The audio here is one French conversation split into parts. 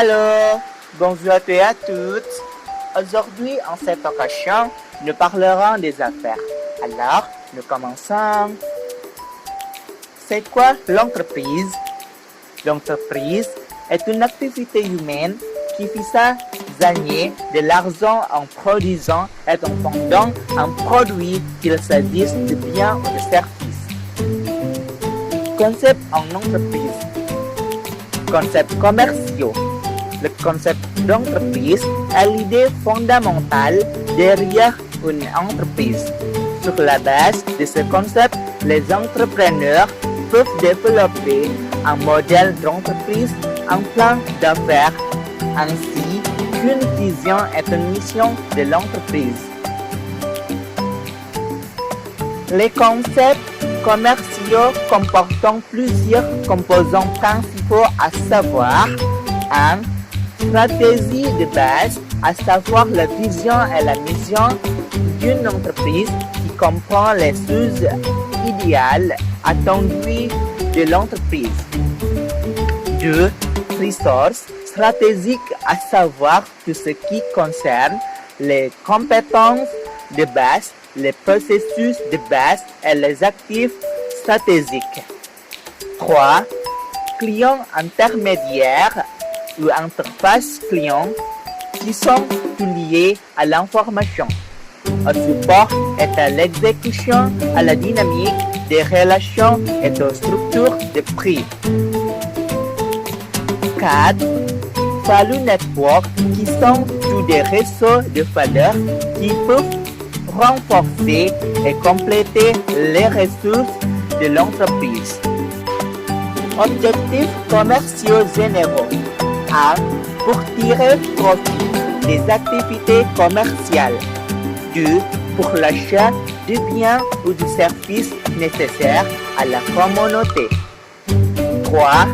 Alors, bonjour à tous et à toutes. Aujourd'hui, en cette occasion, nous parlerons des affaires. Alors, nous commençons. C'est quoi l'entreprise? L'entreprise est une activité humaine qui vise à gagner de l'argent en produisant et en vendant un produit, qu'il s'agisse de biens ou de services. Concept en entreprise. Concepts commerciaux. Le concept d'entreprise est l'idée fondamentale derrière une entreprise. Sur la base de ce concept, les entrepreneurs peuvent développer un modèle d'entreprise, un plan d'affaires, ainsi qu'une vision et une mission de l'entreprise. Les concepts commerciaux comportent plusieurs composants principaux, à savoir 1. Stratégie de base, à savoir la vision et la mission d'une entreprise qui comprend les choses idéales attendues de l'entreprise. 2. Ressources stratégiques, à savoir tout ce qui concerne les compétences de base, les processus de base et les actifs stratégiques. 3. Clients intermédiaires ou interfaces clients qui sont liés à l'information, au support et à l'exécution, à la dynamique des relations et aux structures de prix. 4. Value Network, qui sont tous des réseaux de valeurs qui peuvent renforcer et compléter les ressources de l'entreprise. Objectifs commerciaux généraux. 1. Pour tirer profit des activités commerciales. 2. Pour l'achat de biens ou de services nécessaires à la communauté. 3.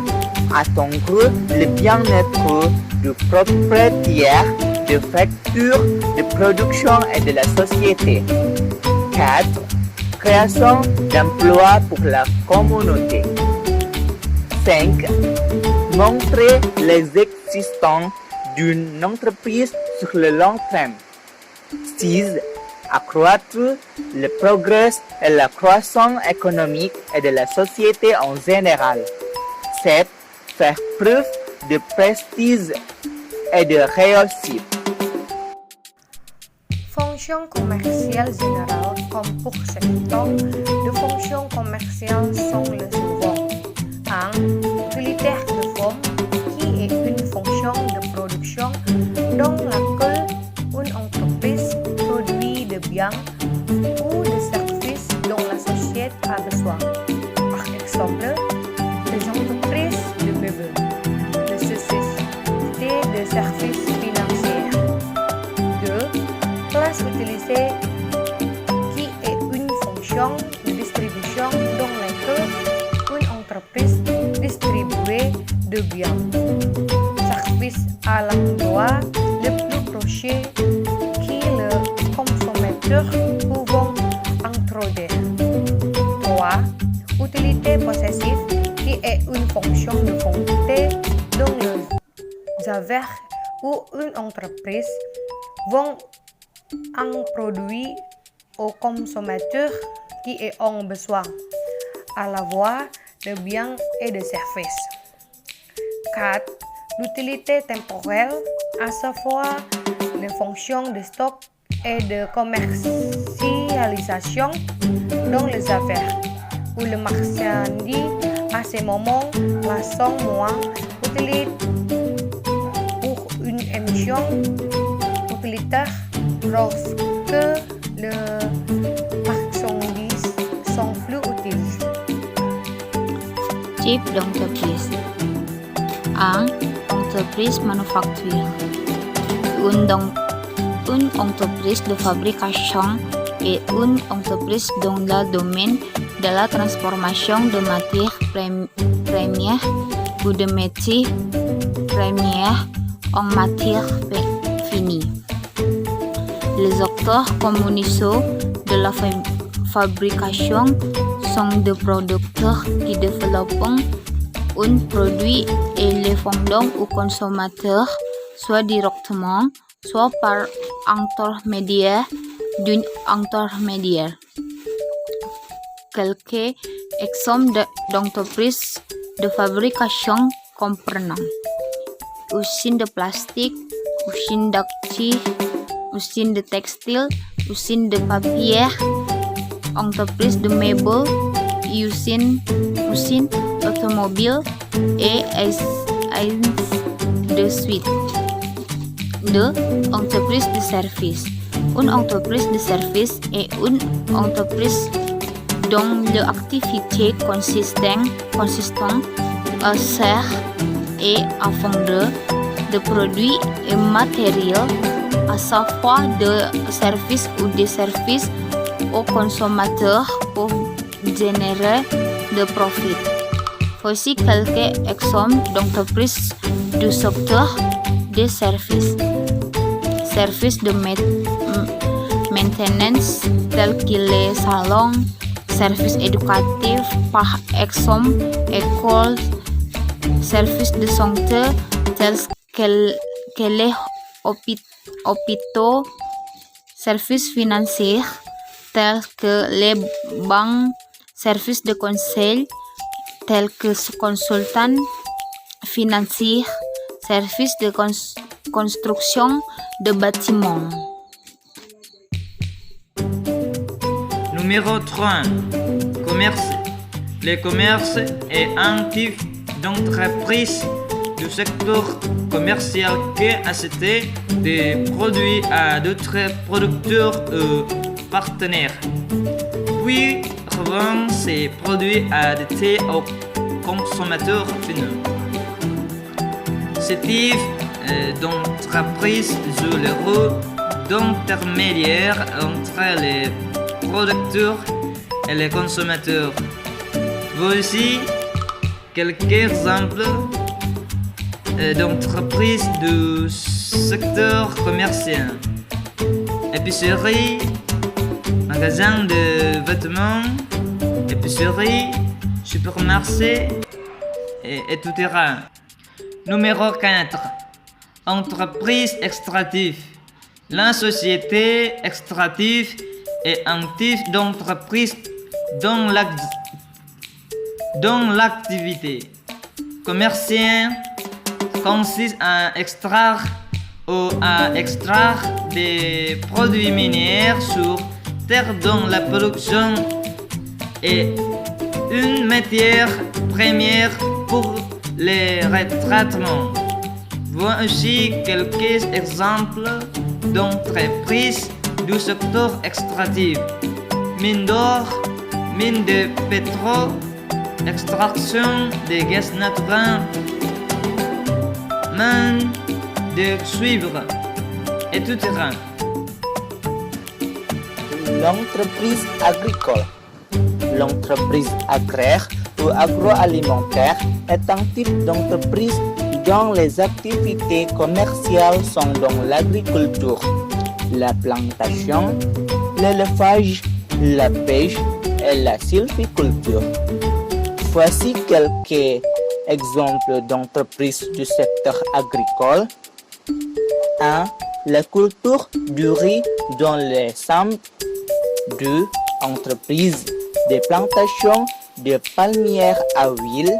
Attendre le bien-être du propriétaire, de factures, de production et de la société. 4. Création d'emplois pour la communauté. 5. Montrer les existences d'une entreprise sur le long terme. 6. Accroître le progrès et la croissance économique et de la société en général. 7. Faire preuve de prestige et de réussite. Fonction commerciale générale, comme pour secteur de fonctions commerciales sont le suivant. 1. Utilitaire de forme, qui est une fonction de production dans laquelle une entreprise produit des biens ou des services dont la société a besoin. Par exemple, les entreprises de meubles, de sociétés de services financiers. 2. Classe utilisée, qui est une fonction de distribution dans laquelle une entreprise distribue de biens, services à l'emploi le plus proche qui le consommateur pouvant introduire. 3. Utilité possessive, qui est une fonction de volonté dans les affaires où une entreprise vend un produit au consommateur qui est en besoin, à la voie de biens et de services. 4. L'utilité temporelle, à savoir les fonctions de stock et de commercialisation dans les affaires, où le marchandise à ce moment-là sont moins utiles pour une émission utilitaire lorsque les marchandises sont plus utiles. Type d'entreprise. 1. Entreprise manufacture. Une entreprise de fabrication est une entreprise dans le domaine de la transformation de matières premières ou de métiers premières en matière finie. Les acteurs commerciaux de la fabrication sont des producteurs qui développent un produit et les vendons aux consommateurs, soit directement, soit par intermédiaire d'un intermédiaire. Quelques exemples d'entreprises de fabrication comprenant usine de plastique, usine d'actifs, usine de textile, usine de papier, entreprise de meubles, usine automobile et ainsi de suite. 2. Entreprise de service. Une entreprise de service est une entreprise dont l'activité consiste à faire et à vendre des produits et matériels, à savoir des services ou des services aux consommateurs pour générer de profit. Voici quelques exemples d'entreprises du secteur des services. Services de maintenance tels que les salons, services éducatifs par exemple écoles, services de santé tels que les hôpitaux, services financiers tels que les banques, services de conseil tels que consultants financiers, services de construction de bâtiments. Numéro 3. Commerce. Le commerce est un type d'entreprise du secteur commercial qui achète des produits à d'autres producteurs ou partenaires, puis revend ces produits à des aux consommateurs finaux. Ce type d'entreprise joue le rôle d'intermédiaire entre les producteurs et les consommateurs. Voici quelques exemples d'entreprises du secteur commercial. Épicerie, magasin de vêtements, épicerie, supermarché, etc. Numéro 4. Entreprise extractive. La société extractive est un type d'entreprise dont l'activité commerciale consiste à extraire ou à extraire des produits miniers sur terre dont la production est une matière première pour les retraitements. Voici quelques exemples d'entreprises du secteur extractif. Mine d'or, mine de pétrole, extraction de gaz naturel, mine de cuivre, etc. L'entreprise agricole. L'entreprise agraire ou agroalimentaire est un type d'entreprise dont les activités commerciales sont dans l'agriculture, la plantation, l'élevage, la pêche et la sylviculture. Voici quelques exemples d'entreprises du secteur agricole. 1. La culture du riz dans les champs. 2. Entreprise de plantation de palmiers à huile.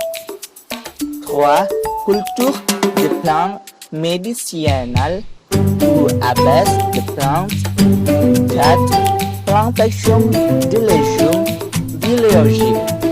3. Culture de plantes médicinales ou à base de plantes. 4. Plantation de légumes biologiques.